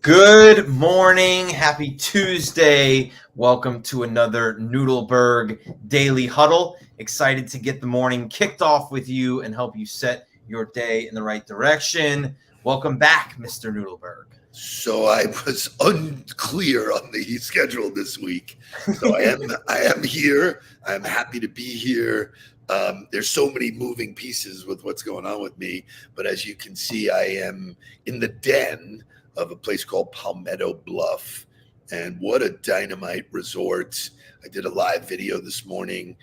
Good morning. Happy Tuesday. Welcome to another Nudelberg Daily Huddle. Excited to get the morning kicked off with you and help you set your day in the right direction. Welcome back, Mr. Nudelberg. So I was unclear on the schedule this week. So I am here. I'm happy to be here. There's so many moving pieces with what's going on with me. But as you can see, I am in the den of a place called Palmetto Bluff. And what a dynamite resort. I did a live video this morning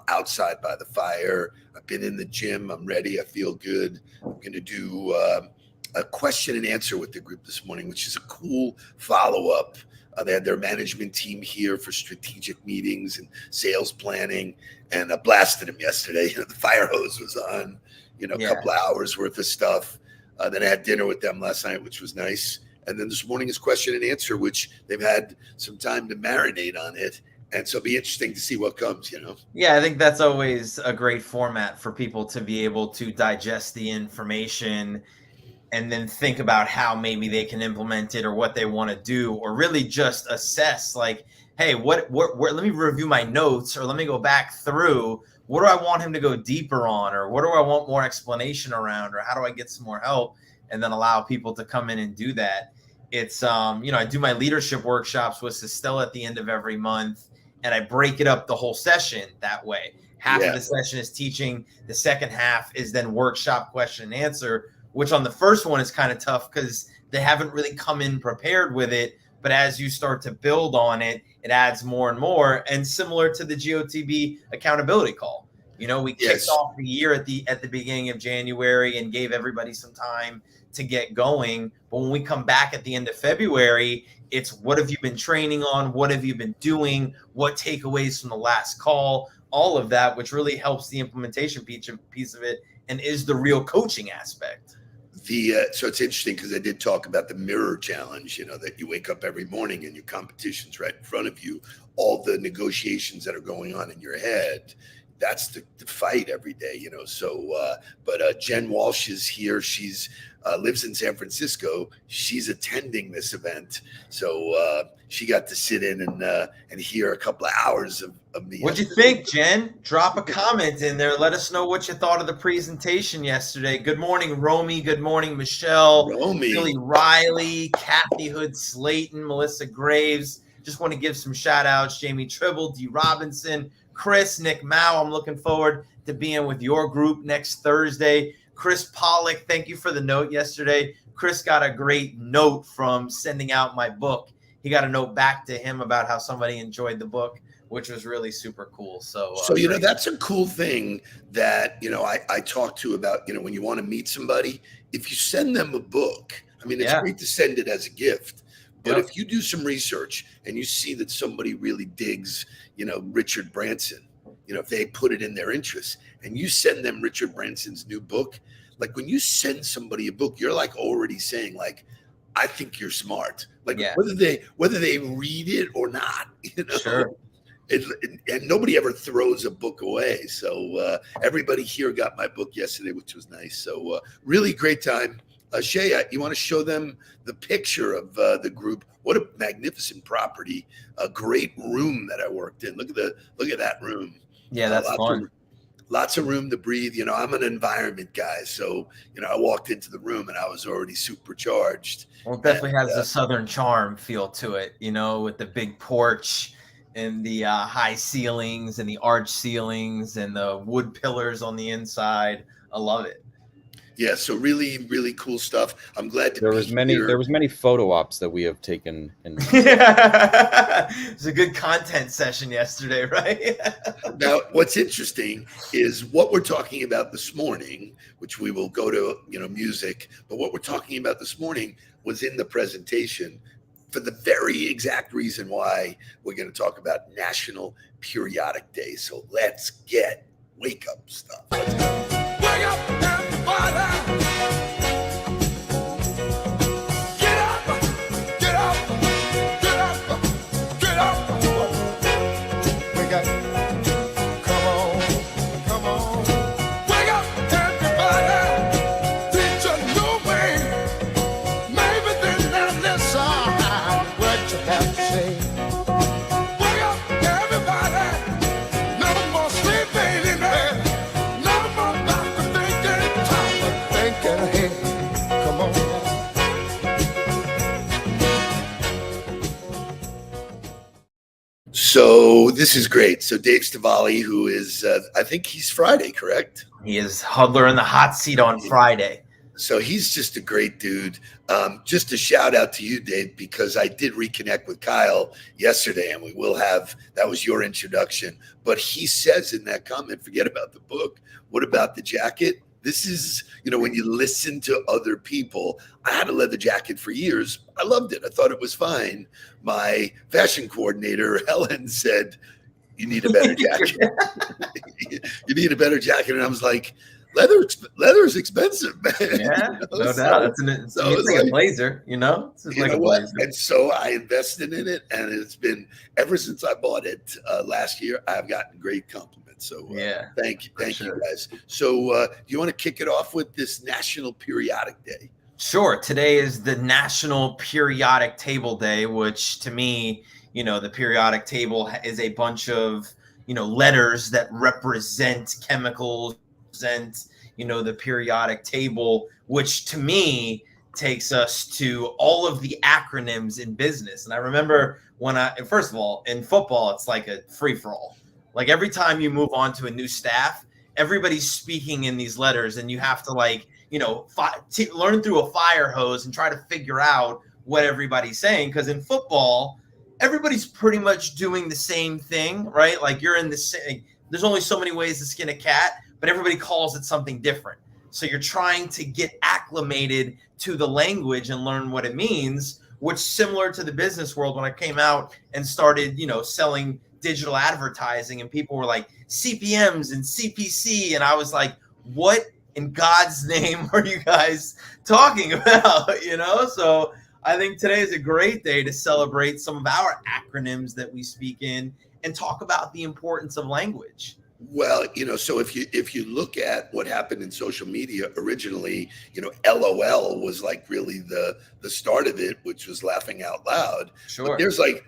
outside by the fire. I've been in the gym. I'm ready. I feel good. I'm going to do a question and answer with the group this morning, which is a cool follow-up. They had their management team here for strategic meetings and sales planning, and I blasted them yesterday. The fire hose was on, a couple of hours worth of stuff. Then I had dinner with them last night, which was nice. And then this morning is question and answer, which they've had some time to marinate on it. And so it'll be interesting to see what comes, Yeah, I think that's always a great format for people to be able to digest the information and then think about how maybe they can implement it or what they want to do, or really just assess like, hey, what let me review my notes, or let me go back through. What do I want him to go deeper on, or what do I want more explanation around, or how do I get some more help, and then allow people to come in and do that. It's, I do my leadership workshops with Estelle at the end of every month, and I break it up the whole session that way. Half of the session is teaching. The second half is then workshop question and answer, which on the first one is kind of tough because they haven't really come in prepared with it. But as you start to build on it, it adds more and more. And similar to the GOTB accountability call, we kicked off the year at the beginning of January and gave everybody some time to get going. But when we come back at the end of February, it's what have you been training on? What have you been doing? What takeaways from the last call? All of that, which really helps the implementation piece of it and is the real coaching aspect. So it's interesting because I did talk about the mirror challenge, that you wake up every morning and your competition's right in front of you, all the negotiations that are going on in your head. That's the fight every day, but Jen Walsh is here. She's lives in San Francisco. She's attending this event. So she got to sit in and hear a couple of hours of me. What'd you think, Jen? Drop a comment in there. Let us know what you thought of the presentation yesterday. Good morning, Romy. Good morning, Michelle. Billy Riley, Kathy Hood Slayton, Melissa Graves. Just want to give some shout outs. Jamie Tribble, D. Robinson, Chris, Nick Mao. I'm looking forward to being with your group next Thursday. Chris Pollock, thank you for the note yesterday. Chris got a great note from sending out my book. He got a note back to him about how somebody enjoyed the book, which was really super cool. So that's a cool thing that, I talk to about, when you want to meet somebody, if you send them a book, it's great to send it as a gift. But if you do some research and you see that somebody really digs, Richard Branson, if they put it in their interest and you send them Richard Branson's new book, like when you send somebody a book, you're like already saying like, I think you're smart. Like whether they read it or not, Sure. And nobody ever throws a book away. So everybody here got my book yesterday, which was nice. So really great time. Shay, you want to show them the picture of the group? What a magnificent property! A great room that I worked in. Look at that room. Yeah, that's fun. Lots of room to breathe. I'm an environment guy, so I walked into the room and I was already supercharged. Well, it definitely has a Southern charm feel to it, with the big porch and the high ceilings and the arch ceilings and the wood pillars on the inside. I love it. Yeah, so really, really cool stuff. I'm glad to there be was many here. There was many photo ops that we have taken. It was a good content session yesterday, right? Now, what's interesting is what we're talking about this morning, which we will go to, music. But what we're talking about this morning was in the presentation. for the very exact reason why we're going to talk about National Periodic Day. So let's get wake up stuff. Wake up, everybody! Get up! Get up! Get up! Get up! Wake up! Come on! Come on! Wake up, everybody! Teach a new way. Maybe then they'll listen what you have to say. Wake up, everybody! No more sleeping in bed. No more doctor thinking, time of thinking ahead. Come on. So this is great. So Dave Stavali, who is, I think he's Friday, correct? He is Huddler in the hot seat on Friday. So he's just a great dude. Just a shout out to you, Dave, because I did reconnect with Kyle yesterday, and we will have, that was your introduction. But he says in that comment, forget about the book. What about the jacket? This is, you know, when you listen to other people, I had a leather jacket for years. I loved it. I thought it was fine. My fashion coordinator, Helen, said, you need a better jacket. You need a better jacket. And I was like, leather is expensive, man. Yeah, You know? no doubt. It's like a blazer, you know? It's You like know a what? blazer. And so I invested in it, and it's been, ever since I bought it last year, I've gotten great compliments. So Yeah, thank you sure. guys. So do you want to kick it off with this National Periodic Day? Sure. Today is the National Periodic Table Day, which to me, you know, the periodic table is a bunch of, you know, letters that represent chemicals and, you know, the periodic table, which to me takes us to all of the acronyms in business. And I remember first of all, in football, it's like a free for all. Like every time you move on to a new staff, everybody's speaking in these letters, and you have to, like, you know, learn through a fire hose and try to figure out what everybody's saying. Because in football, everybody's pretty much doing the same thing, right? Like you're in the same, there's only so many ways to skin a cat, but everybody calls it something different. So you're trying to get acclimated to the language and learn what it means, which similar to the business world when I came out and started, you know, selling digital advertising, and people were like CPMs and CPC. And I was like, what in God's name are you guys talking about? You know, so I think today is a great day to celebrate some of our acronyms that we speak in and talk about the importance of language. Well, you know, so if you look at what happened in social media originally, you know, LOL was like really the start of it, which was laughing out loud. Sure. But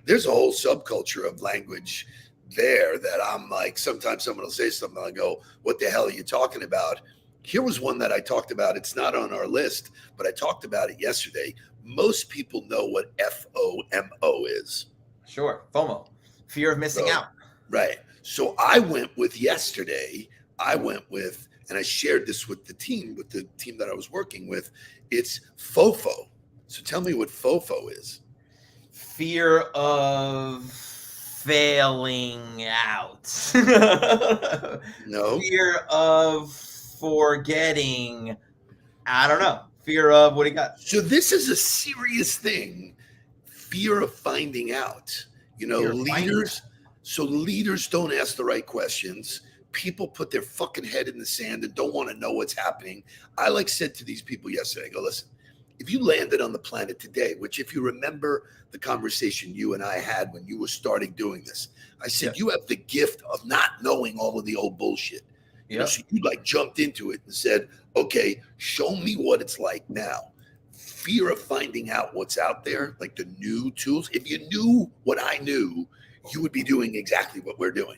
there's a whole subculture of language there that I'm like, sometimes someone will say something, I go, what the hell are you talking about? Here was one that I talked about. It's not on our list, but I talked about it yesterday. Most people know what FOMO is. Sure. FOMO, fear of missing out. Right. So I went with yesterday, and I shared this with the team that I was working with. It's FOFO. So tell me what FOFO is. Fear of failing out. No. Fear of forgetting. I don't know. Fear of, what do you got? So this is a serious thing. Fear of finding out. You know, leaders. So leaders don't ask the right questions. People put their fucking head in the sand and don't want to know what's happening. I said to these people yesterday, I go, listen, if you landed on the planet today, which if you remember the conversation you and I had when you were starting doing this, I said, you have the gift of not knowing all of the old bullshit. You know, so you jumped into it and said, okay, show me what it's like now. Fear of finding out what's out there, like the new tools. If you knew what I knew, you would be doing exactly what we're doing.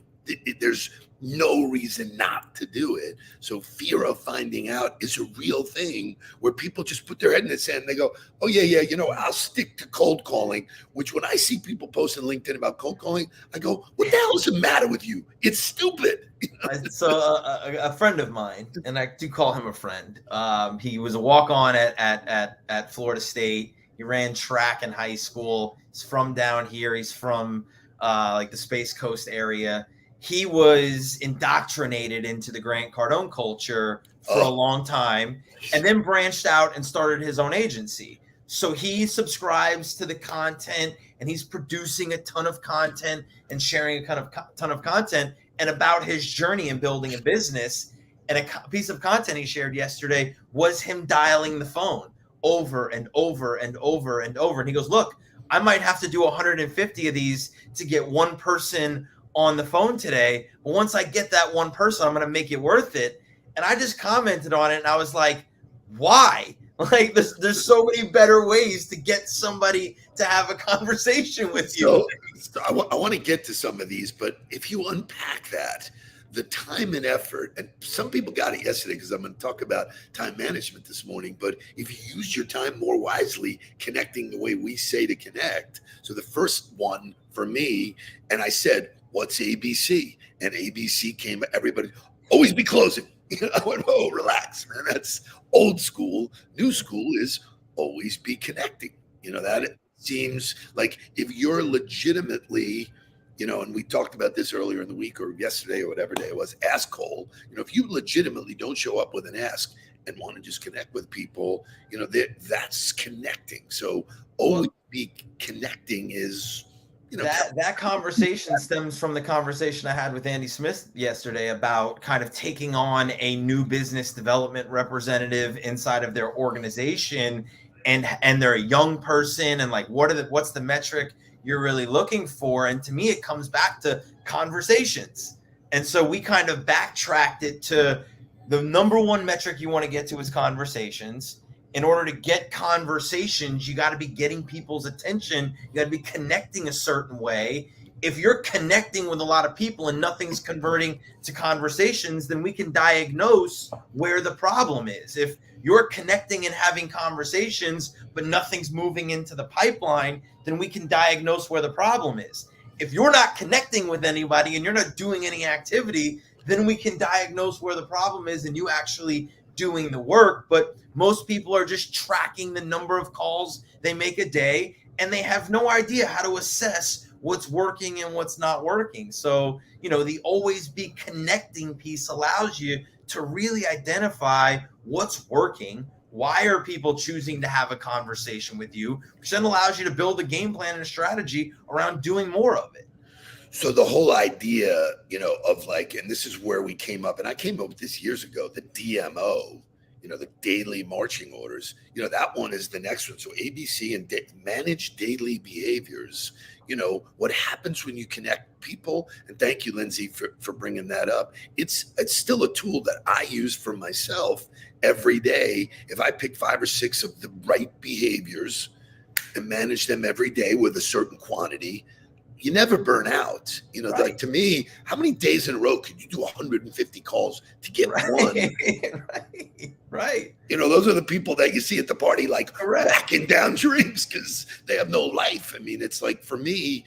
There's no reason not to do it. So fear of finding out is a real thing where people just put their head in the sand and they go, oh, yeah, you know, I'll stick to cold calling, which when I see people posting LinkedIn about cold calling, I go, what the hell is the matter with you? It's stupid. So a friend of mine, and I do call him a friend, he was a walk-on at Florida State. He ran track in high school. He's from down here. He's from like the Space Coast area. He was indoctrinated into the Grant Cardone culture for a long time, and then branched out and started his own agency. So he subscribes to the content and he's producing a ton of content and sharing a ton of content and about his journey in building a business. And a piece of content he shared yesterday was him dialing the phone over and over and over and over. And he goes, look, I might have to do 150 of these to get one person on the phone today. But once I get that one person, I'm going to make it worth it. And I just commented on it and I was like, why? Like there's so many better ways to get somebody to have a conversation with you. So I want to get to some of these, but if you unpack that, the time and effort, and some people got it yesterday because I'm going to talk about time management this morning, but if you use your time more wisely, connecting the way we say to connect. So the first one for me, and I said, what's ABC? And ABC came, everybody, always be closing. I went, oh, relax, man. That's old school. New school is always be connecting. That seems like if you're legitimately, and we talked about this earlier in the week or yesterday or whatever day it was, ask Cole. If you legitimately don't show up with an ask and want to just connect with people, that's connecting. So always be connecting is, that conversation stems from the conversation I had with Andy Smith yesterday about kind of taking on a new business development representative inside of their organization, and they're a young person, and like what's the metric you're really looking for? And to me, it comes back to conversations. And so we kind of backtracked it to the number one metric you want to get to is conversations. In order to get conversations, you got to be getting people's attention. You got to be connecting a certain way. If you're connecting with a lot of people and nothing's converting to conversations, then we can diagnose where the problem is. If you're connecting and having conversations, but nothing's moving into the pipeline, then we can diagnose where the problem is. If you're not connecting with anybody and you're not doing any activity, then we can diagnose where the problem is and you actually doing the work. But most people are just tracking the number of calls they make a day, and they have no idea how to assess what's working and what's not working. So, the always be connecting piece allows you to really identify what's working. Why are people choosing to have a conversation with you? Which then allows you to build a game plan and a strategy around doing more of it. So the whole idea, of like, and this is where we came up, and I came up with this years ago, the DMO, the daily marching orders, that one is the next one. So ABC and manage daily behaviors. What happens when you connect people, and thank you, Lindsay, for bringing that up. It's still a tool that I use for myself every day. If I pick 5 or 6 of the right behaviors and manage them every day with a certain quantity, you never burn out. Right. Like to me, how many days in a row could you do 150 calls to get one? Right. Those are the people that you see at the party, like Correct. whacking down drinks because they have no life. I mean, it's like, for me,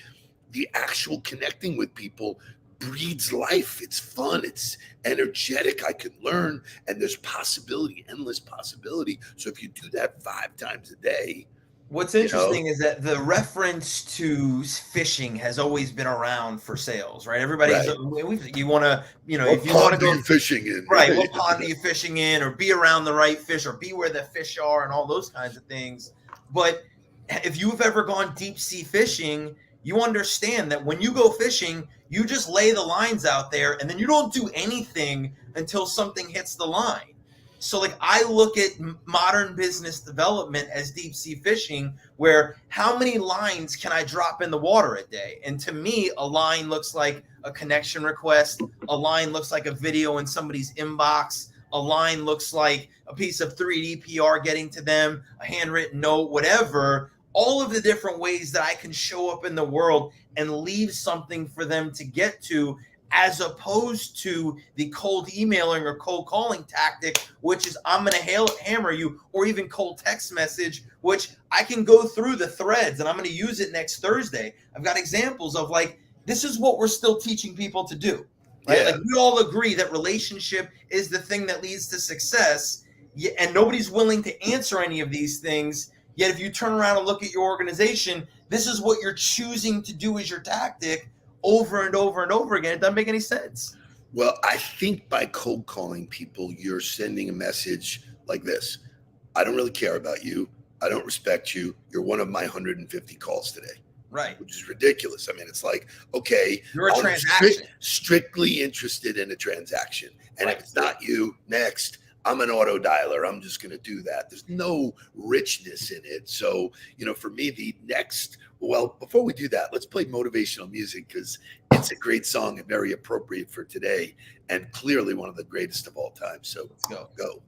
the actual connecting with people breeds life. It's fun. It's energetic. I can learn, and there's possibility, endless possibility. So if you do that 5 times a day, what's interesting is that the reference to fishing has always been around for sales, right? Everybody's you want to, if you want to go fishing in, right? What pond are you fishing in, or be around the right fish, or be where the fish are, and all those kinds of things. But if you've ever gone deep sea fishing, you understand that when you go fishing, you just lay the lines out there, and then you don't do anything until something hits the line. So like I look at modern business development as deep sea fishing, where how many lines can I drop in the water a day? And to me, a line looks like a connection request. A line looks like a video in somebody's inbox. A line looks like a piece of 3D PR getting to them, a handwritten note, whatever. All of the different ways that I can show up in the world and leave something for them to get to, as opposed to the cold emailing or cold calling tactic, which is I'm going to hammer you, or even cold text message, which I can go through the threads and I'm going to use it next Thursday. I've got examples of like, this is what we're still teaching people to do, right? Yeah. Like we all agree that relationship is the thing that leads to success, and nobody's willing to answer any of these things. Yet if you turn around and look at your organization, this is what you're choosing to do as your tactic over and over and over again. It doesn't make any sense. Well, I think by cold calling people, you're sending a message like this: I don't really care about you. I don't respect you. You're one of my 150 calls today. Right. Which is ridiculous. I mean, it's like, okay, You're a I'm transaction. strictly interested in a transaction. And Right. if it's not you, next, I'm an auto dialer. I'm just going to do that. There's no richness in it. So, for me, the next, well, before we do that, let's play motivational music because it's a great song and very appropriate for today and clearly one of the greatest of all time. So Let's go. Go.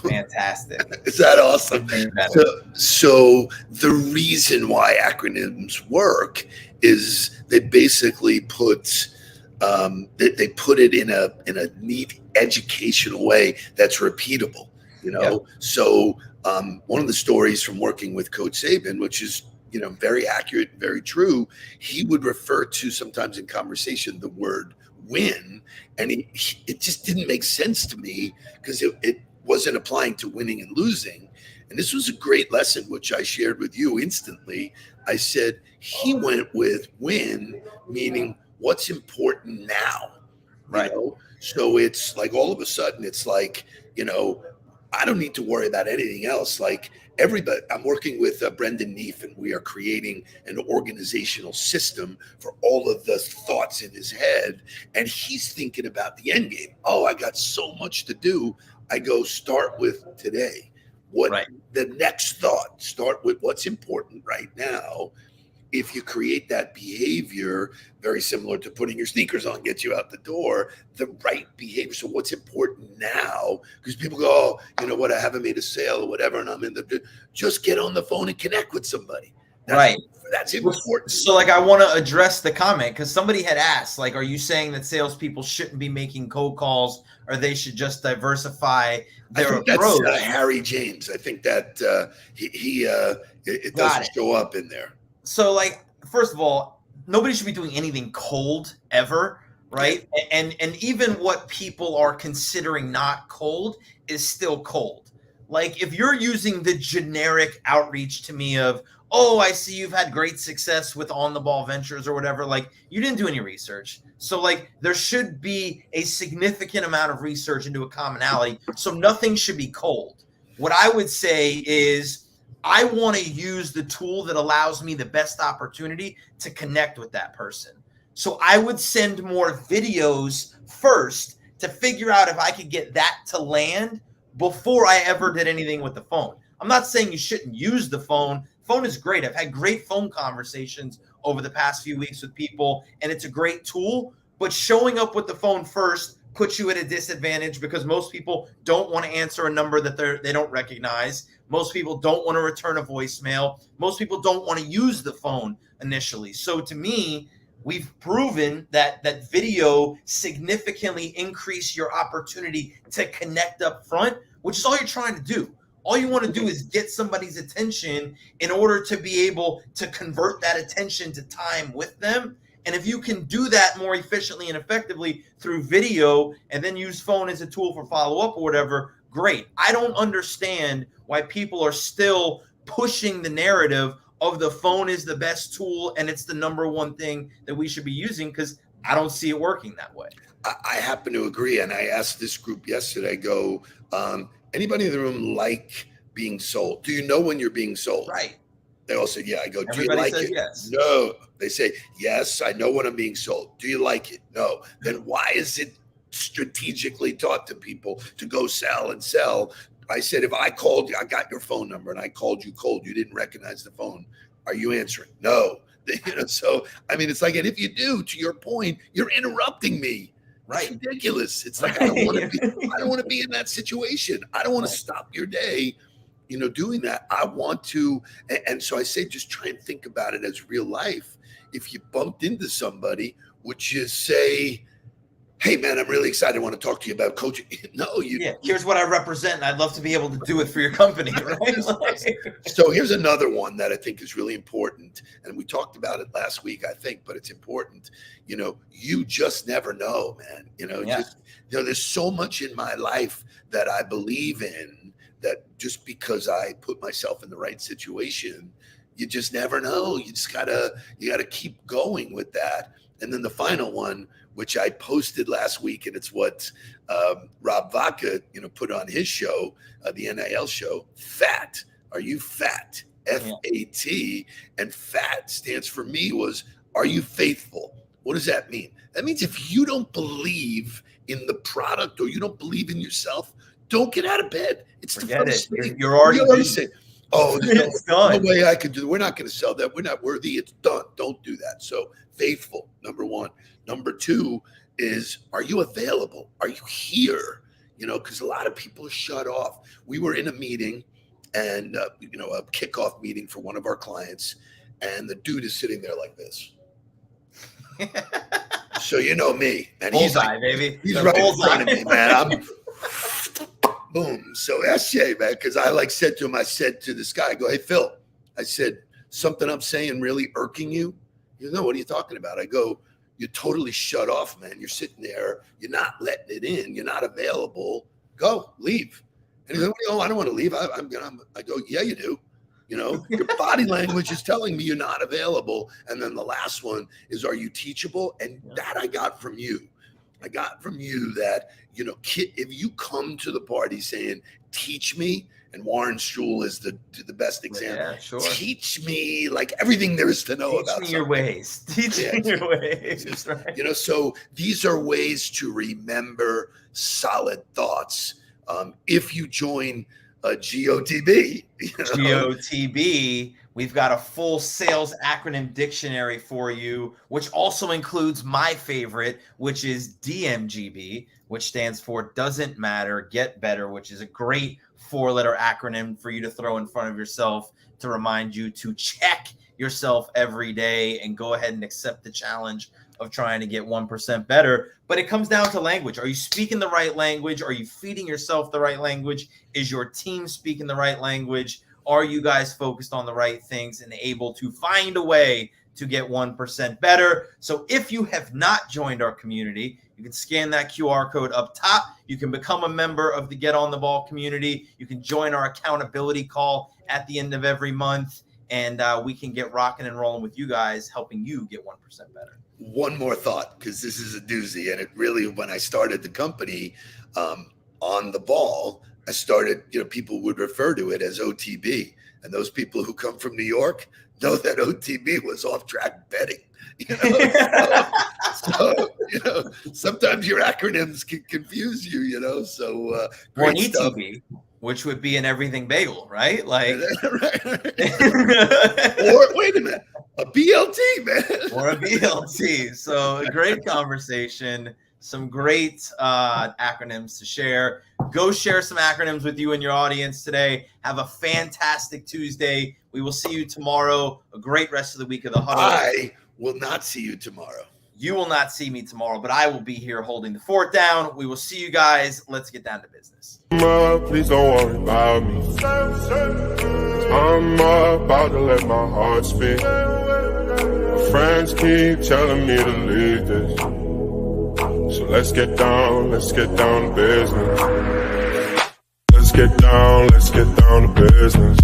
Fantastic. Is that awesome? So the reason why acronyms work is they basically put they put it in a neat educational way that's repeatable. Yep. So one of the stories from working with Coach Saban, which is very accurate, very true, he would refer to sometimes in conversation the word win, and it just didn't make sense to me because it wasn't applying to winning and losing. And this was a great lesson, which I shared with you instantly. I said, he went with win, meaning what's important now. Right. So it's like all of a sudden, it's like, I don't need to worry about anything else. Like everybody, I'm working with Brendan Neef, and we are creating an organizational system for all of the thoughts in his head. And he's thinking about the end game. Oh, I got so much to do. I go start with today. The next thought, start with what's important right now. If you create that behavior, very similar to putting your sneakers on, gets you out the door, the right behavior. So what's important now? Because people go, oh, you know what? I haven't made a sale or whatever. And I'm just get on the phone and connect with somebody. That's important. So I want to address the comment because somebody had asked, are you saying that salespeople shouldn't be making cold calls or they should just diversify their approach? That's Harry James. I think that it doesn't show up in there. So first of all, nobody should be doing anything cold ever, right? And even what people are considering not cold is still cold. If you're using the generic outreach to me of, oh, I see you've had great success with On the Ball Ventures or whatever, you didn't do any research. So there should be a significant amount of research into a commonality. So nothing should be cold. What I would say is I want to use the tool that allows me the best opportunity to connect with that person. So I would send more videos first to figure out if I could get that to land before I ever did anything with the phone. I'm not saying you shouldn't use the phone. Phone is great. I've had great phone conversations over the past few weeks with people, and it's a great tool. But showing up with the phone first puts you at a disadvantage because most people don't want to answer a number that they don't recognize. Most people don't want to return a voicemail. Most people don't want to use the phone initially. So to me, we've proven that video significantly increase your opportunity to connect up front, which is all you're trying to do. All you want to do is get somebody's attention in order to be able to convert that attention to time with them. And if you can do that more efficiently and effectively through video and then use phone as a tool for follow-up or whatever, great. I don't understand why people are still pushing the narrative of the phone is the best tool and it's the number one thing that we should be using, because I don't see it working that way. I happen to agree. And I asked this group yesterday, anybody in the room like being sold? Do you know when you're being sold? Right. They all said, yeah. I go, do Everybody you like says it? yes. No. They say, yes, I know when I'm being sold. Do you like it? No. Then why is it strategically taught to people to go sell and sell? I said, if I called you, I got your phone number and I called you cold, you didn't recognize the phone. Are you answering? No. So, I mean, it's like, and if you do, to your point, you're interrupting me. Right. It's ridiculous. It's like, I don't want to be in that situation. I don't want to stop your day, doing that. I want to. And so I say, just try and think about it as real life. If you bumped into somebody, would you say, hey, man, I'm really excited. I want to talk to you about coaching. No, here's what I represent. And I'd love to be able to do it for your company. Right? So here's another one that I think is really important. And we talked about it last week, I think, but it's important. You just never know, man. There's so much in my life that I believe in that just because I put myself in the right situation, you just never know. You gotta keep going with that. And then the final one, which I posted last week, and it's what Rob Vaca, put on his show, the NIL show. Fat. Are you fat? F-A-T. And fat stands for me was, are you faithful? What does that mean? That means if you don't believe in the product or you don't believe in yourself, don't get out of bed. It's the first thing. You're already saying, there's no way I could do it. We're not going to sell that. We're not worthy. It's done. Don't do that. So faithful, number one. Number two is, are you available? Are you here? Because a lot of people are shut off. We were in a meeting and, a kickoff meeting for one of our clients. And the dude is sitting there like this. So me. And he's like, baby. He's right in front of me, man. I'm boom. So SJ, man, because I said to him, I said to this guy, I go, hey, Phil, I said, something I'm saying really irking you? You know, what are you talking about? I go, you're totally shut off, man. You're sitting there. You're not letting it in. You're not available. Go, leave. And he's like, I don't want to leave. I go, yeah, you do. Your body language is telling me you're not available. And then the last one is, are you teachable? And that I got from you. I got from you that, if you come to the party saying, teach me, and Warren Struhl is the best example. Yeah, sure. Teach me like everything there is to know about something. Your ways. Teach me your ways. Right. So these are ways to remember solid thoughts. If you join GOTB. GOTB, we've got a full sales acronym dictionary for you, which also includes my favorite, which is DMGB, which stands for Doesn't Matter, Get Better, which is a great 4-letter acronym for you to throw in front of yourself to remind you to check yourself every day and go ahead and accept the challenge of trying to get 1% better. But it comes down to language. Are you speaking the right language? Are you feeding yourself the right language? Is your team speaking the right language? Are you guys focused on the right things and able to find a way to get 1% better? So if you have not joined our community, you can scan that QR code up top. You can become a member of the Get on the Ball community. You can join our accountability call at the end of every month, and we can get rocking and rolling with you guys, helping you get 1% better. One more thought, because this is a doozy. And it really, when I started the company on the ball, I started, people would refer to it as OTB. And those people who come from New York know that OTB was off-track betting. So sometimes your acronyms can confuse you, so great stuff. ETB, which would be an everything bagel, right? Like, right. Or wait a minute, a BLT, man. Or a BLT. So a great conversation, some great acronyms to share. Go share some acronyms with you and your audience today. Have a fantastic Tuesday. We will see you tomorrow. A great rest of the week of the Huddle. I will not see you tomorrow. You will not see me tomorrow, but I will be here holding the fort down. We will see you guys. Let's get down to business. Please don't worry about me. I'm about to let my heart speak. My friends keep telling me to leave this. So let's get down to business. Let's get down to business.